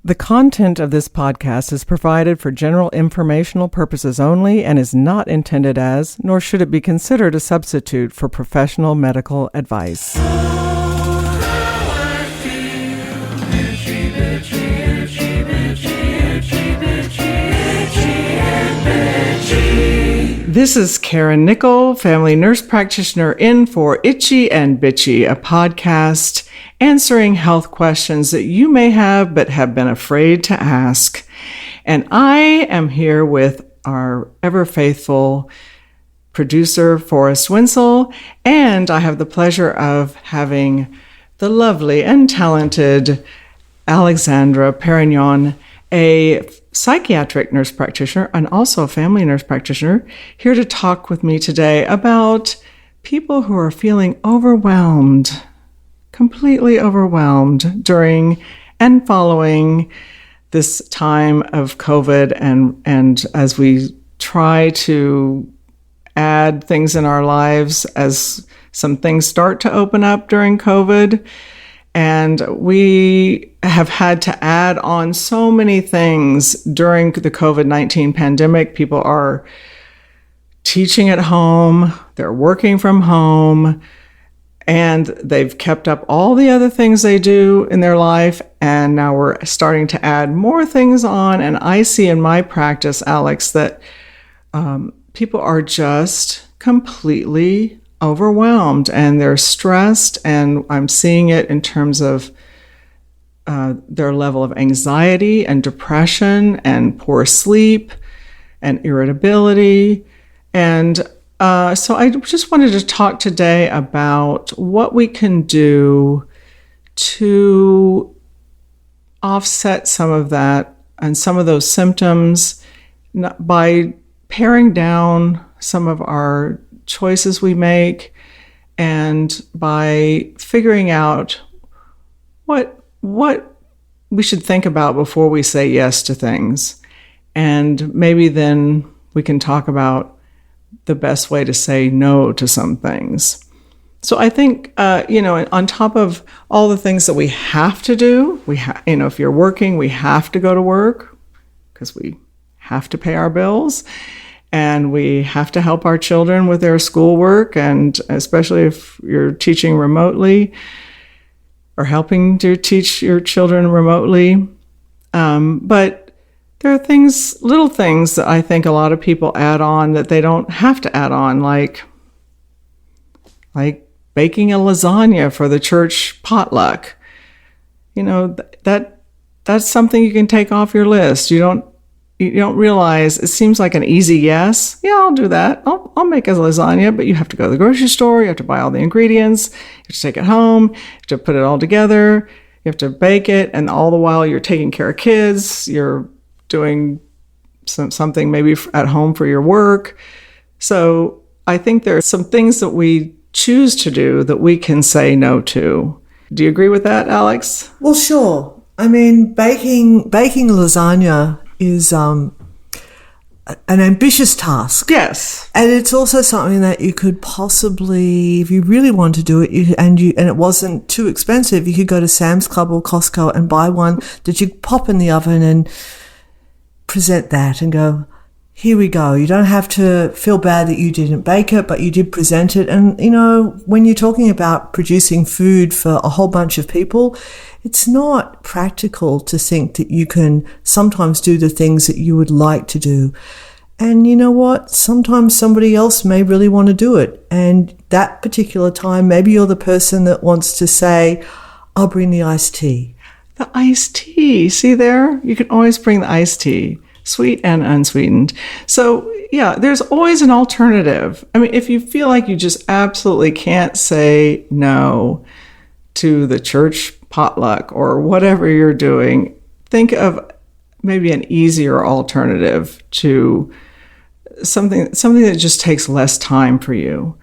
The content of this podcast is provided for general informational purposes only and is not intended as, nor should it be considered a substitute for professional medical advice. This is Karen Nickel, family nurse practitioner, in for Itchy and Bitchy, a podcast answering health questions that you may have but have been afraid to ask. And I am here with our ever faithful producer, Forrest Winsel, and I have the pleasure of having the lovely and talented Alexandra Perrignon, a psychiatric nurse practitioner and also a family nurse practitioner, here to talk with me today about people who are feeling overwhelmed, completely overwhelmed during and following this time of COVID, and as we try to add things in our lives as some things start to open up during COVID. And we have had to add on so many things during the COVID-19 pandemic. People are teaching at home, they're working from home, and they've kept up all the other things they do in their life. And now we're starting to add more things on. And I see in my practice, Alex, that people are just completely overwhelmed and they're stressed, and I'm seeing it in terms of their level of anxiety and depression and poor sleep and irritability. And so I just wanted to talk today about what we can do to offset some of that and some of those symptoms by paring down some of our choices we make, and by figuring out what we should think about before we say yes to things. And maybe then we can talk about the best way to say no to some things. So I think, on top of all the things that we have to do, if you're working, we have to go to work because we have to pay our bills. And we have to help our children with their schoolwork, and especially if you're teaching remotely or helping to teach your children remotely. But there are little things that I think a lot of people add on that they don't have to add on, like baking a lasagna for the church potluck. That's something you can take off your list. You don't realize it seems like an easy yes. Yeah, I'll do that. I'll make a lasagna, but you have to go to the grocery store. You have to buy all the ingredients. You have to take it home. You have to put it all together. You have to bake it. And all the while you're taking care of kids. You're doing something maybe at home for your work. So I think there are some things that we choose to do that we can say no to. Do you agree with that, Alex? Well, sure. I mean, baking lasagna is an ambitious task. Yes. And it's also something that you could possibly, if you really want to do it, and it wasn't too expensive, you could go to Sam's Club or Costco and buy one that you pop in the oven and present that and go, here we go. You don't have to feel bad that you didn't bake it, but you did present it. And, when you're talking about producing food for a whole bunch of people, it's not practical to think that you can sometimes do the things that you would like to do. And you know what? Sometimes somebody else may really want to do it. And that particular time, maybe you're the person that wants to say, I'll bring the iced tea. The iced tea. See there? You can always bring the iced tea. Sweet and unsweetened. So yeah, there's always an alternative. I mean, if you feel like you just absolutely can't say no to the church potluck or whatever you're doing, think of maybe an easier alternative to something that just takes less time for you.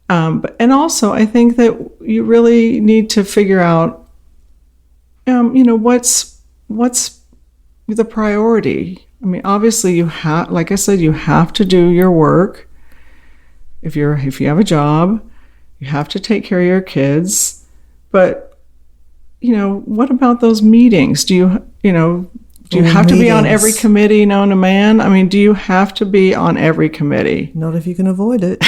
And also, I think that you really need to figure out, what's the priority. I mean, obviously like I said, you have to do your work. If you have a job, you have to take care of your kids. But, what about those meetings? Do you have to be on every committee known to man? I mean, do you have to be on every committee? Not if you can avoid it.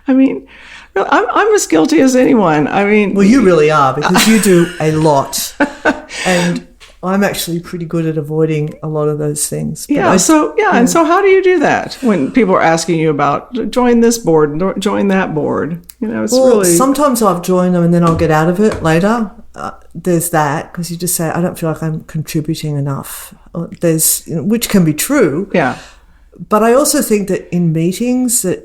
I mean, I'm as guilty as anyone. I mean, well, you really are, because you do a lot, and I'm actually pretty good at avoiding a lot of those things. But and so how do you do that when people are asking you about join this board, join that board? Sometimes I've joined them and then I'll get out of it later. There's that, because you just say, I don't feel like I'm contributing enough. Which can be true. Yeah. But I also think that in meetings that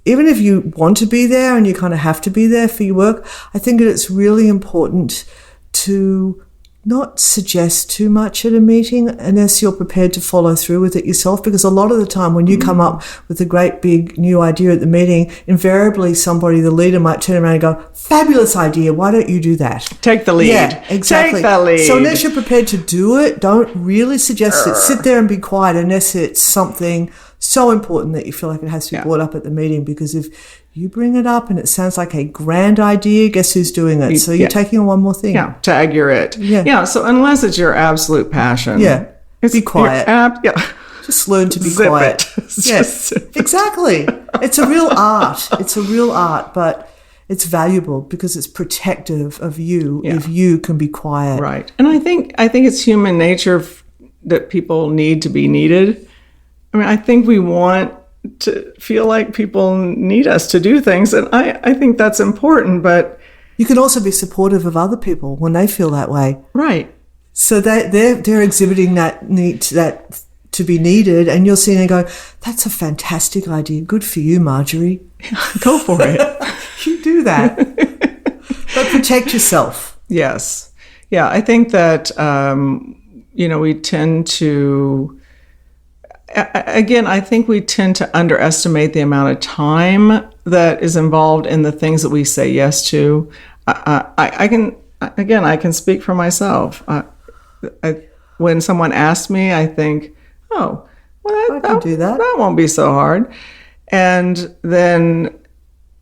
even if you want to be there and you kind of have to be there for your work, I think that it's really important to not suggest too much at a meeting unless you're prepared to follow through with it yourself, because a lot of the time when you come up with a great big new idea at the meeting, invariably the leader might turn around and go, fabulous idea, why don't you do that? Take the lead. Yeah, exactly. Take the lead. So unless you're prepared to do it, don't really suggest it. Sit there and be quiet unless it's something so important that you feel like it has to be brought up at the meeting, because if you bring it up and it sounds like a grand idea, guess who's doing it? So you're taking on one more thing. Yeah, tag you're it. Yeah. So unless it's your absolute passion. Yeah, be quiet. Just learn to be quiet. Yes, exactly. It's a real art. It's a real art, but it's valuable because it's protective of you if you can be quiet. Right. And I think it's human nature that people need to be needed. I mean, I think we want to feel like people need us to do things, and I think that's important, but you can also be supportive of other people when they feel that way. Right. So they're exhibiting that need to be needed, and you're seeing and go, that's a fantastic idea. Good for you, Marjorie. Go for it. You do that. But protect yourself. Yes. Yeah, I think that we tend to we tend to underestimate the amount of time that is involved in the things that we say yes to. I can speak for myself. When someone asks me, I think, oh, well, I can do that. That won't be so hard. And then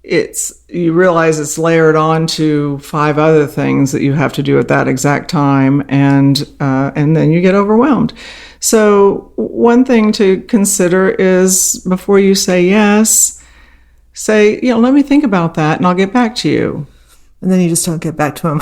you realize it's layered on to 5 other things that you have to do at that exact time, and then you get overwhelmed. So one thing to consider is before you say yes, say, let me think about that and I'll get back to you. And then you just don't get back to him.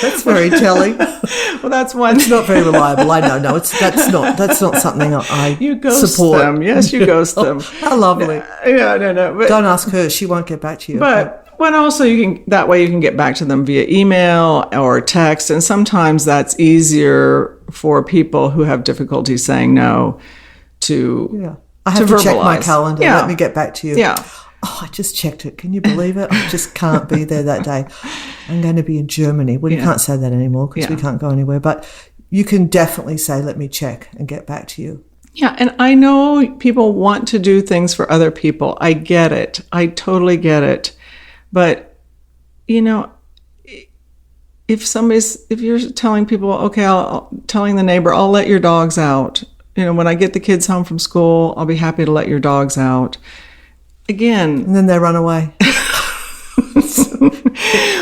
That's very telling. Well, that's one. It's not very reliable. I know. No, that's not something I you ghost support. Them. Yes, you ghost them. How lovely. Yeah, no. But, don't ask her. She won't get back to you. But when also you can get back to them via email or text, and sometimes that's easier for people who have difficulty saying no to. Yeah, I have to check my calendar. Let me get back to you. Yeah. Oh, I just checked it. Can you believe it? I just can't be there that day. I'm going to be in Germany. Well, you can't say that anymore because we can't go anywhere. But you can definitely say, let me check and get back to you. Yeah, and I know people want to do things for other people. I get it. I totally get it. But, if you're telling people, okay, telling the neighbor, I'll let your dogs out. When I get the kids home from school, I'll be happy to let your dogs out. Again. And then they run away.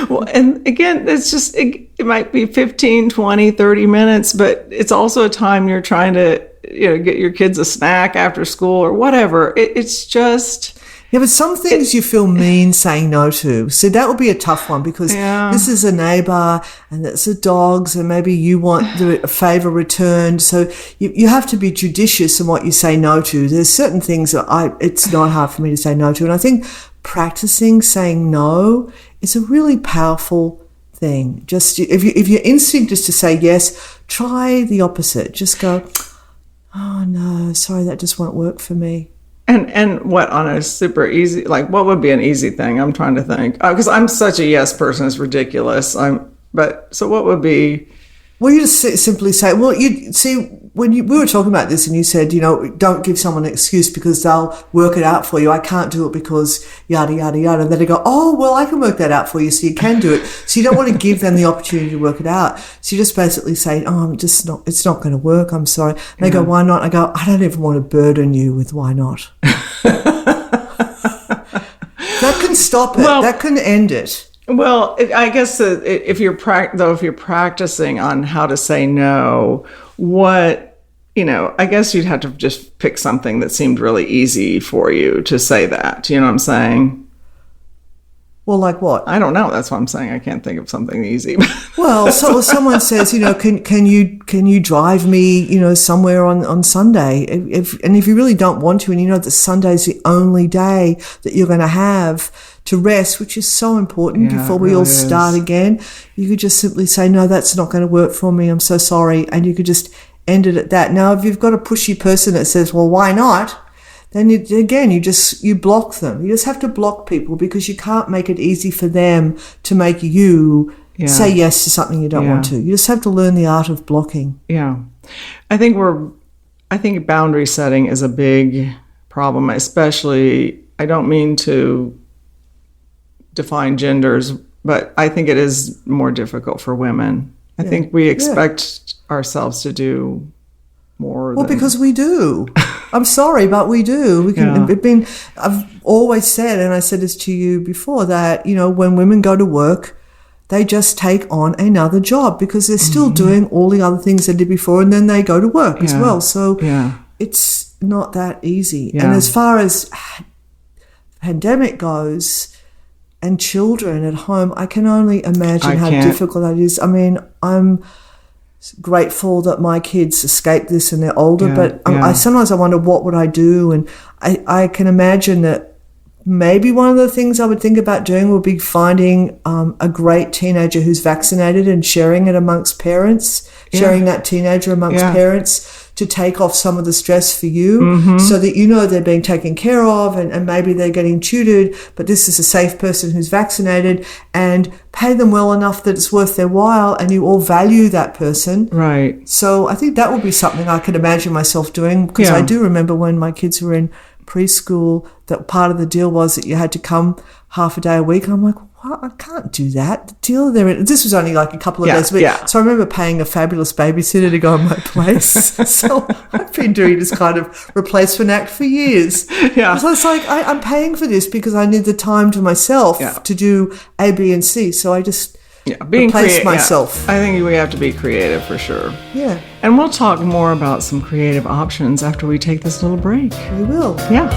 Well, and again, it's just, it might be 15, 20, 30 minutes, but it's also a time you're trying to, get your kids a snack after school or whatever. It's just... Yeah, but some things you feel mean saying no to. So that would be a tough one because this is a neighbour and it's a dogs and maybe you want a favour returned. So you have to be judicious in what you say no to. There's certain things that it's not hard for me to say no to. And I think practicing saying no is a really powerful thing. Just if your instinct is to say yes, try the opposite. Just go, oh no, sorry, that just won't work for me. And what on a super easy, like what would be an easy thing? I'm trying to think. Because I'm such a yes person, it's ridiculous. So what would be? Well, you just simply say, well, you see, when we were talking about this and you said, don't give someone an excuse because they'll work it out for you. I can't do it because yada, yada, yada. And then they go, oh, well, I can work that out for you so you can do it. So you don't want to give them the opportunity to work it out. So you just basically say, oh, it's not going to work. I'm sorry. And they go, why not? I go, I don't even want to burden you with why not. That could couldn't stop it. Well, that couldn't end it. Well, I guess that if you're practicing on how to say no, I guess you'd have to just pick something that seemed really easy for you to say that. You know what I'm saying? Well, like what? I don't know. That's what I'm saying. I can't think of something easy. Well, so someone says, can you drive me, somewhere on Sunday? If you really don't want to, and you know that Sunday's the only day that you're going to have to rest, which is so important before we all start again, you could just simply say, no, that's not going to work for me. I'm so sorry. And you could just end it at that. Now, if you've got a pushy person that says, well, why not? Then you block them. You just have to block people because you can't make it easy for them to make you say yes to something you don't want to. You just have to learn the art of blocking. Yeah. I think boundary setting is a big problem, especially, I don't mean to define genders, but I think it is more difficult for women. I think we expect ourselves to do more. Well, because we do. I'm sorry, but we do. I've always said, and I said this to you before, that, when women go to work, they just take on another job because they're still doing all the other things they did before, and then they go to work as well. So it's not that easy. Yeah. And as far as pandemic goes and children at home, I can only imagine how difficult that is. I mean, I'm grateful that my kids escaped this and they're older, but sometimes I wonder what would I do, and I can imagine that maybe one of the things I would think about doing would be finding a great teenager who's vaccinated and sharing it amongst parents, sharing that teenager amongst parents to take off some of the stress for you so that they're being taken care of and maybe they're getting tutored, but this is a safe person who's vaccinated, and pay them well enough that it's worth their while and you all value that person. Right. So I think that would be something I could imagine myself doing, because I do remember when my kids were in preschool that part of the deal was that you had to come half a day a week, and I'm like, what? I can't do that. The deal there, this was only like a couple of days a week. Yeah. So I remember paying a fabulous babysitter to go in my place. So I've been doing this kind of replacement act for years. Yeah. So it's like, I'm paying for this because I need the time to myself to do A, B, and C. So I just replace myself. I think we have to be creative for sure. Yeah. And we'll talk more about some creative options after we take this little break. We will. Yeah.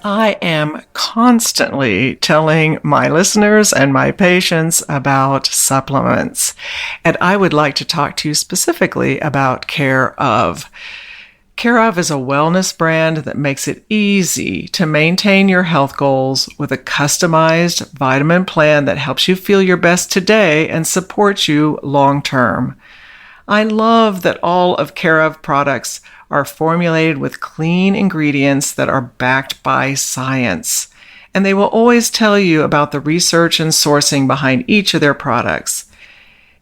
I am constantly telling my listeners and my patients about supplements, and I would like to talk to you specifically about Care Of. Care Of is a wellness brand that makes it easy to maintain your health goals with a customized vitamin plan that helps you feel your best today and supports you long term. I love that all of Care Of products are formulated with clean ingredients that are backed by science, and they will always tell you about the research and sourcing behind each of their products.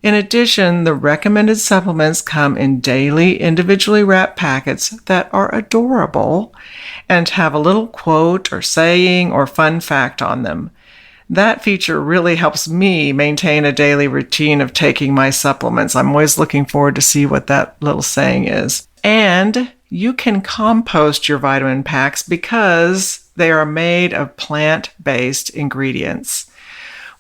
In addition, the recommended supplements come in daily, individually wrapped packets that are adorable and have a little quote or saying or fun fact on them. That feature really helps me maintain a daily routine of taking my supplements. I'm always looking forward to see what that little saying is. And you can compost your vitamin packs because they are made of plant-based ingredients.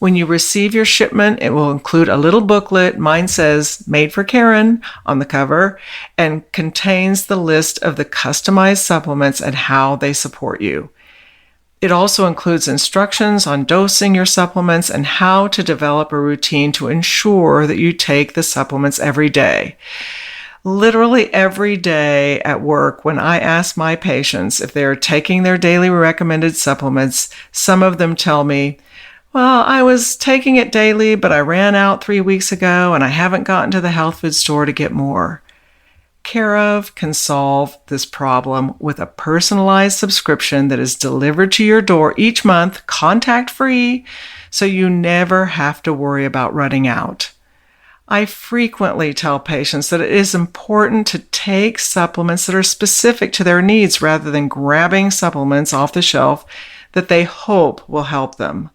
When you receive your shipment, it will include a little booklet. Mine says "Made for Karen" on the cover and contains the list of the customized supplements and how they support you. It also includes instructions on dosing your supplements and how to develop a routine to ensure that you take the supplements every day. Literally every day at work, when I ask my patients if they are taking their daily recommended supplements, some of them tell me, well, I was taking it daily, but I ran out 3 weeks ago and I haven't gotten to the health food store to get more. Care Of can solve this problem with a personalized subscription that is delivered to your door each month, contact-free, so you never have to worry about running out. I frequently tell patients that it is important to take supplements that are specific to their needs rather than grabbing supplements off the shelf that they hope will help them.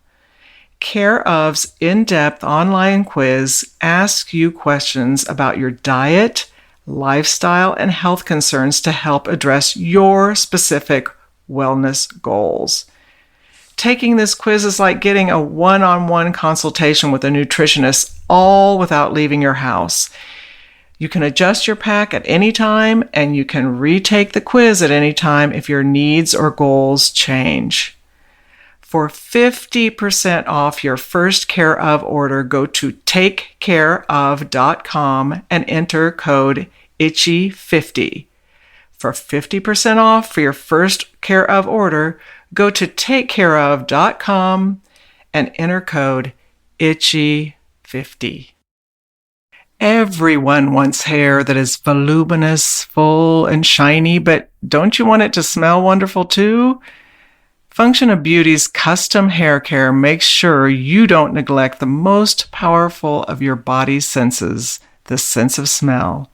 Care Of's in-depth online quiz asks you questions about your diet, lifestyle, and health concerns to help address your specific wellness goals. Taking this quiz is like getting a one-on-one consultation with a nutritionist, all without leaving your house. You can adjust your pack at any time, and you can retake the quiz at any time if your needs or goals change. For 50% off your first Care Of order, go to takecareof.com and enter code ITCHY50. For 50% off for your first Care Of order, go to takecareof.com and enter code ITCHY50. Everyone wants hair that is voluminous, full, and shiny, but don't you want it to smell wonderful too? Function of Beauty's custom hair care makes sure you don't neglect the most powerful of your body's senses, the sense of smell.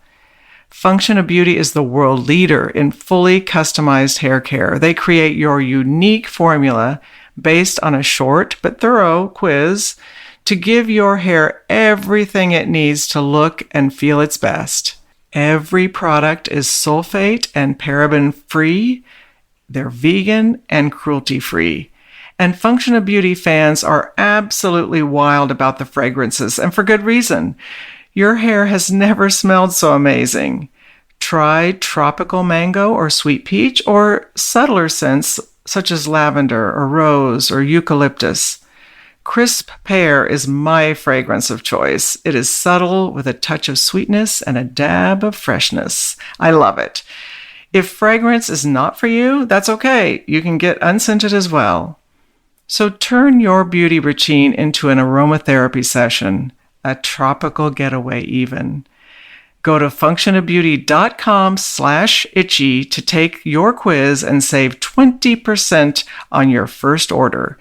Function of Beauty is the world leader in fully customized hair care. They create your unique formula based on a short but thorough quiz to give your hair everything it needs to look and feel its best. Every product is sulfate and paraben free. They're vegan and cruelty free. And Function of Beauty fans are absolutely wild about the fragrances, and for good reason. Your hair has never smelled so amazing. Try tropical mango or sweet peach, or subtler scents such as lavender or rose or eucalyptus. Crisp Pear is my fragrance of choice. It is subtle with a touch of sweetness and a dab of freshness. I love it. If fragrance is not for you, that's okay. You can get unscented as well. So turn your beauty routine into an aromatherapy session, a tropical getaway even. Go to functionofbeauty.com/itchy to take your quiz and save 20% on your first order.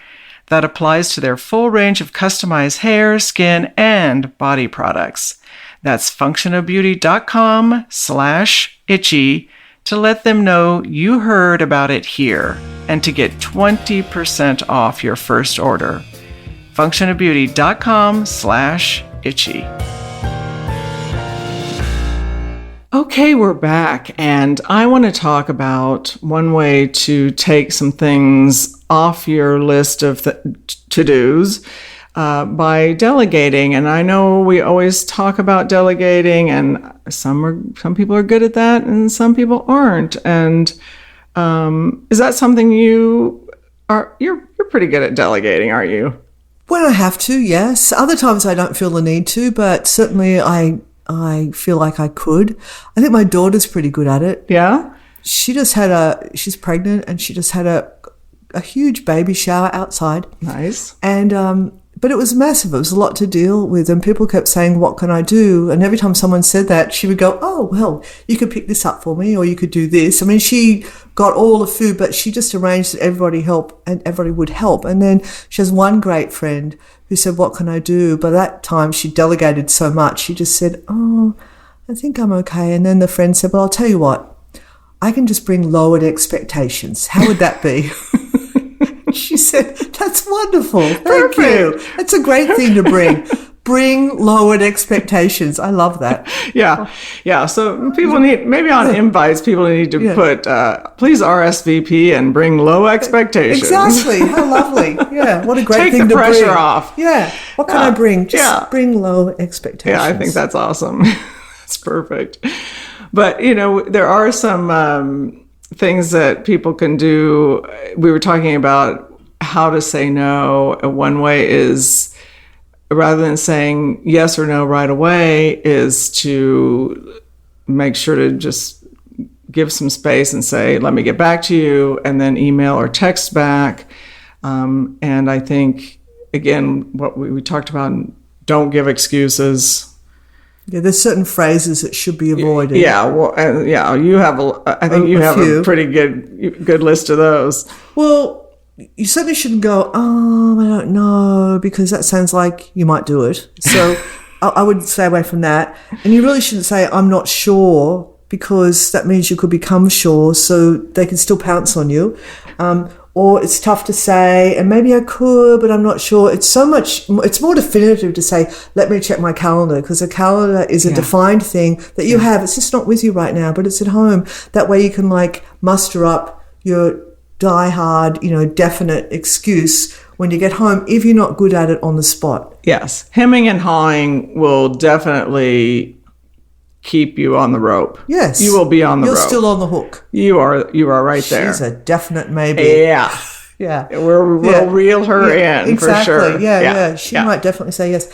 That applies to their full range of customized hair, skin, and body products. That's functionofbeauty.com/itchy to let them know you heard about it here and to get 20% off your first order. functionofbeauty.com/itchy. Okay, we're back, and I want to talk about one way to take some things off your list of to-dos by delegating. And I know we always talk about delegating, and some people are good at that, and some people aren't. And is that something you're pretty good at delegating, aren't you? When I have to, yes. Other times I don't feel the need to, but certainly I feel like I could. I think my daughter's pretty good at it. Yeah? She's pregnant, and she just had a huge baby shower outside. Nice. And, but it was massive. It was a lot to deal with. And people kept saying, what can I do? And every time someone said that, she would go, oh, well, you could pick this up for me, or you could do this. I mean, she got all the food, but she just arranged that everybody would help. And then she has one great friend who said, what can I do? By that time, she delegated so much. She just said, oh, I think I'm okay. And then the friend said, well, I'll tell you what, I can just bring lowered expectations. How would that be? She said, that's wonderful. Thank you. That's a great thing to bring. Bring lowered expectations. I love that. Yeah. So people need, maybe on invites, people need to put, please RSVP and bring low expectations. Exactly. How lovely. Yeah. What a great thing to bring. Take the pressure off. Yeah. What can I bring? Just bring low expectations. Yeah, I think that's awesome. That's perfect. But, there are some things that people can do. We were talking about how to say no. One way is, rather than saying yes or no right away, is to make sure to just give some space and say, let me get back to you, and then email or text back. And I think, again, what we talked about, don't give excuses. Yeah, there's certain phrases that should be avoided. Yeah, well, you have I think you have a pretty good list of those. Well, you certainly shouldn't go, I don't know, because that sounds like you might do it. So I would stay away from that. And you really shouldn't say, I'm not sure, because that means you could become sure, so they can still pounce on you. Or it's tough to say, and maybe I could, but I'm not sure. It's more definitive to say, let me check my calendar, because a calendar is a defined thing that you have. It's just not with you right now, but it's at home. That way you can muster up your die-hard, definite excuse when you get home if you're not good at it on the spot. Yes. Hemming and hawing will definitely keep you on the rope. Yes. You will be on the rope. You're still on the hook. You are right there. She's a definite maybe. Yeah. Yeah. We'll reel her in exactly. for sure. Yeah. She might definitely say yes.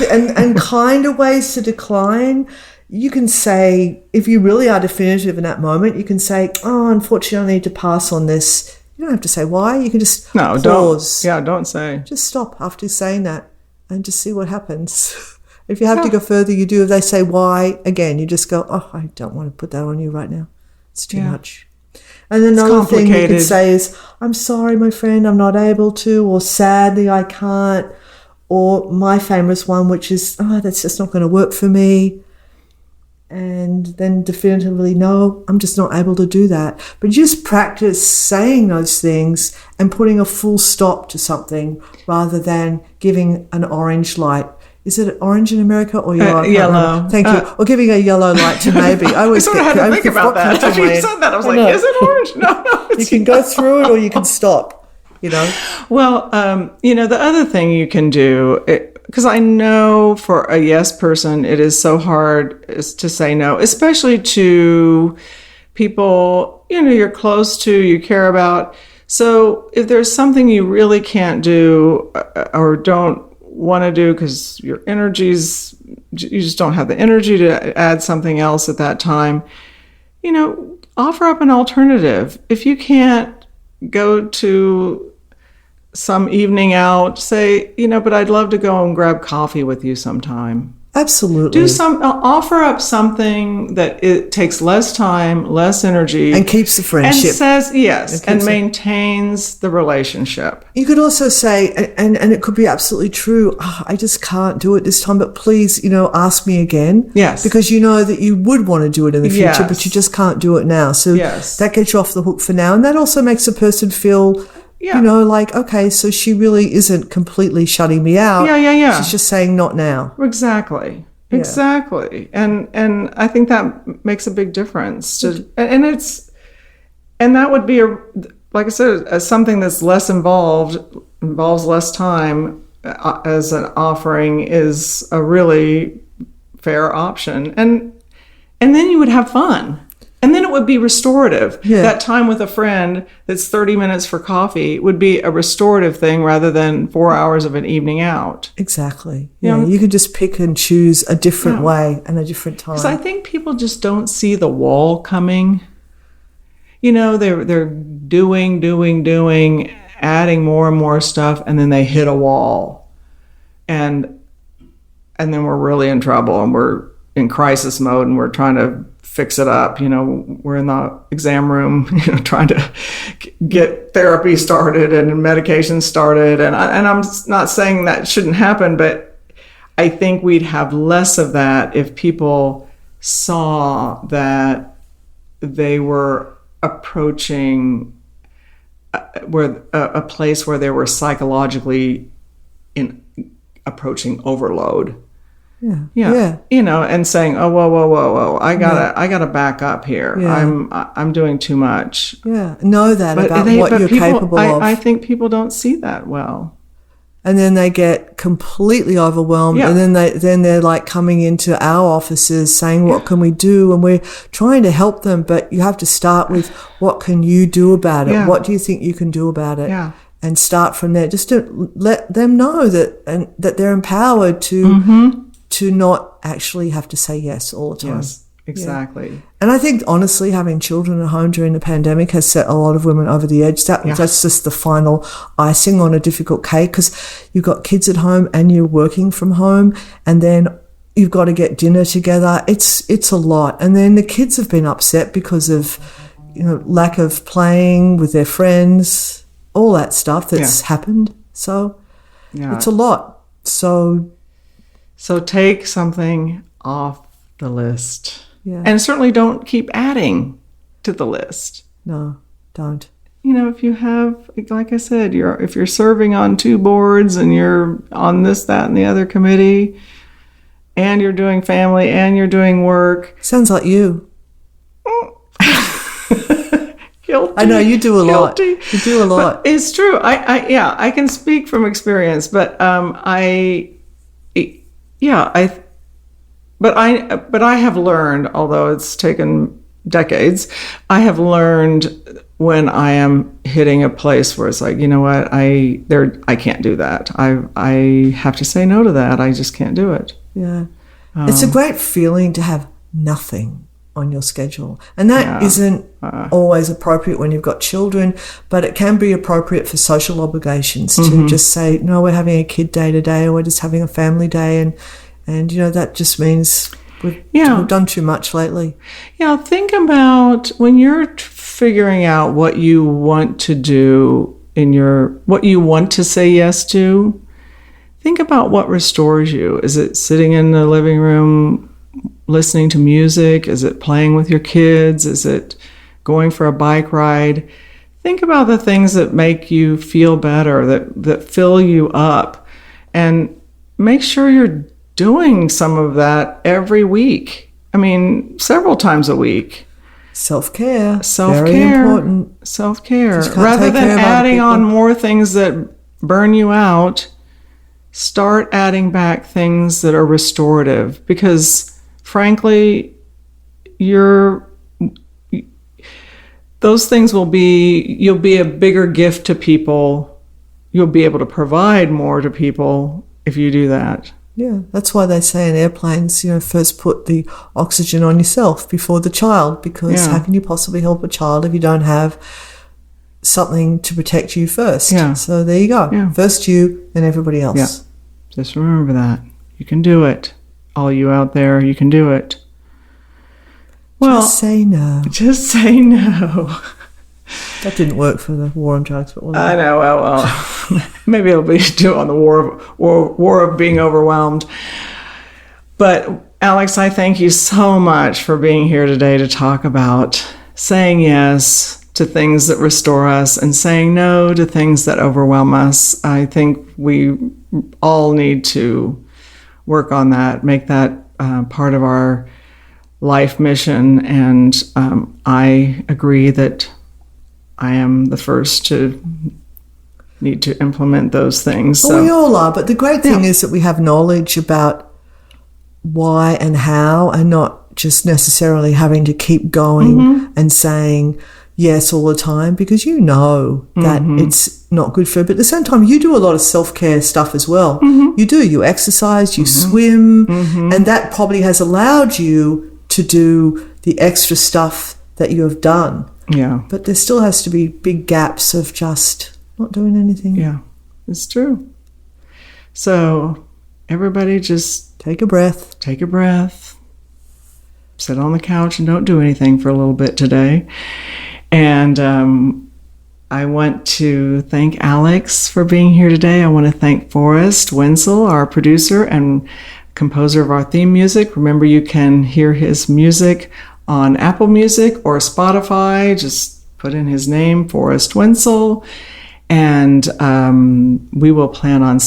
And kind of ways to decline. You can say, if you really are definitive in that moment, you can say, oh, unfortunately, I need to pass on this. You don't have to say why. You can just pause. Don't say. Just stop after saying that and just see what happens. If you have to go further, you do. If they say why, again, you just go, oh, I don't want to put that on you right now. It's too much. And another thing you could say is, I'm sorry, my friend, I'm not able to, or sadly, I can't. Or my famous one, which is, that's just not going to work for me. And then definitively, no, I'm just not able to do that. But just practice saying those things and putting a full stop to something rather than giving an orange light. Is it orange in America or yellow? Yellow. Thank you. Or giving a yellow light to maybe. I always sort of had to think about that. After you said that, I was like, is it orange? No. You can go through it or you can stop, Well, the other thing you can do, because I know for a yes person, it is so hard to say no, especially to people, you're close to, you care about. So if there's something you really can't do or don't want to do because you just don't have the energy to add something else at that time, offer up an alternative. If you can't go to some evening out, say, but I'd love to go and grab coffee with you sometime. Absolutely. Offer up something that it takes less time, less energy. And keeps the friendship. And says yes, and maintains the relationship. You could also say, and it could be absolutely true, I just can't do it this time, but please, ask me again. Yes. Because you know that you would want to do it in the future, but you just can't do it now. So that gets you off the hook for now. And that also makes a person feel... like, okay, so she really isn't completely shutting me out. Yeah. She's just saying not now. Exactly. And I think that makes a big difference. And that would be, like I said, something that's less involves less time as an offering is a really fair option. And then you would have fun. And then it would be restorative. Yeah. That time with a friend that's 30 minutes for coffee would be a restorative thing rather than 4 hours of an evening out. Exactly. Yeah, you could just pick and choose a different way and a different time. Because I think people just don't see the wall coming. They're doing, adding more and more stuff, and then they hit a wall. And then we're really in trouble, and we're in crisis mode, and we're trying to fix it up. We're in the exam room, trying to get therapy started and medication started. And I'm not saying that shouldn't happen, but I think we'd have less of that if people saw that they were approaching a place where they were psychologically approaching overload. Yeah. And saying, "Oh, whoa! I gotta back up here. Yeah. I'm doing too much." Yeah, know that about what you're capable of. I think people don't see that well, and then they get completely overwhelmed, and then they're like coming into our offices saying, "What can we do?" And we're trying to help them, but you have to start with, "What can you do about it? What do you think you can do about it?" Yeah. And start from there. Just to let them know that they're empowered to not actually have to say yes all the time. Yes, exactly. Yeah. And I think, honestly, having children at home during the pandemic has set a lot of women over the edge. That's just the final icing on a difficult cake, because you've got kids at home and you're working from home, and then you've got to get dinner together. It's a lot. And then the kids have been upset because of lack of playing with their friends, all that stuff that's happened. So it's a lot. So take something off the list. Yeah. And certainly don't keep adding to the list. No, don't. If you have, like I said, if you're serving on 2 boards and you're on this, that, and the other committee, and you're doing family and you're doing work. Sounds like you. Guilty. I know you do a lot. Guilty. You do a lot. But it's true. I can speak from experience, but I have learned, although it's taken decades, I have learned when I am hitting a place where it's like, you know what, I can't do that. I have to say no to that. I just can't do it. Yeah. It's a great feeling to have nothing on your schedule. And that isn't always appropriate when you've got children, but it can be appropriate for social obligations to just say, no, we're having a kid day today, or we're just having a family day. And you know, that just means we've done too much lately. Yeah, think about when you're figuring out what you want to do what you want to say yes to. Think about what restores you. Is it sitting in the living room listening to music? Is it playing with your kids? Is it going for a bike ride? Think about the things that make you feel better, that fill you up, and make sure you're doing some of that every week. I mean, several times a week. Self-care. Very important. Self-care. Rather than adding on more things that burn you out, start adding back things that are restorative, because frankly, those things you'll be a bigger gift to people. You'll be able to provide more to people if you do that. Yeah, that's why they say in airplanes, first put the oxygen on yourself before the child, because how can you possibly help a child if you don't have something to protect you first? Yeah. So there you go. Yeah. First you, then everybody else. Yeah. Just remember that. You can do it. All you out there, you can do it. Well, just say no. Just say no. That didn't work for the war on drugs, but I know. Well, maybe it'll be due on the war of being overwhelmed. But Alex, I thank you so much for being here today to talk about saying yes to things that restore us and saying no to things that overwhelm us. I think we all need to work on that, make that part of our life mission. And I agree that I am the first to need to implement those things. Well, we all are, but the great thing is that we have knowledge about why and how, and not just necessarily having to keep going and saying yes all the time, because you know that it's not good for you. But at the same time, you do a lot of self-care stuff as well. You exercise, you swim, and that probably has allowed you to do the extra stuff that you have done. Yeah. But there still has to be big gaps of just not doing anything. Yeah, it's true. So everybody just take a breath. Take a breath. Sit on the couch and don't do anything for a little bit today. And I want to thank Alex for being here today. I want to thank Forrest Wenzel, our producer and composer of our theme music. Remember, you can hear his music on Apple Music or Spotify. Just put in his name, Forrest Wenzel, and we will plan on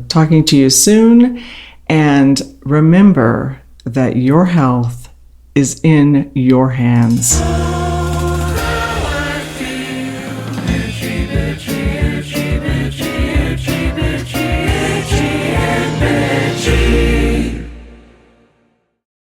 talking to you soon. And remember that your health is in your hands.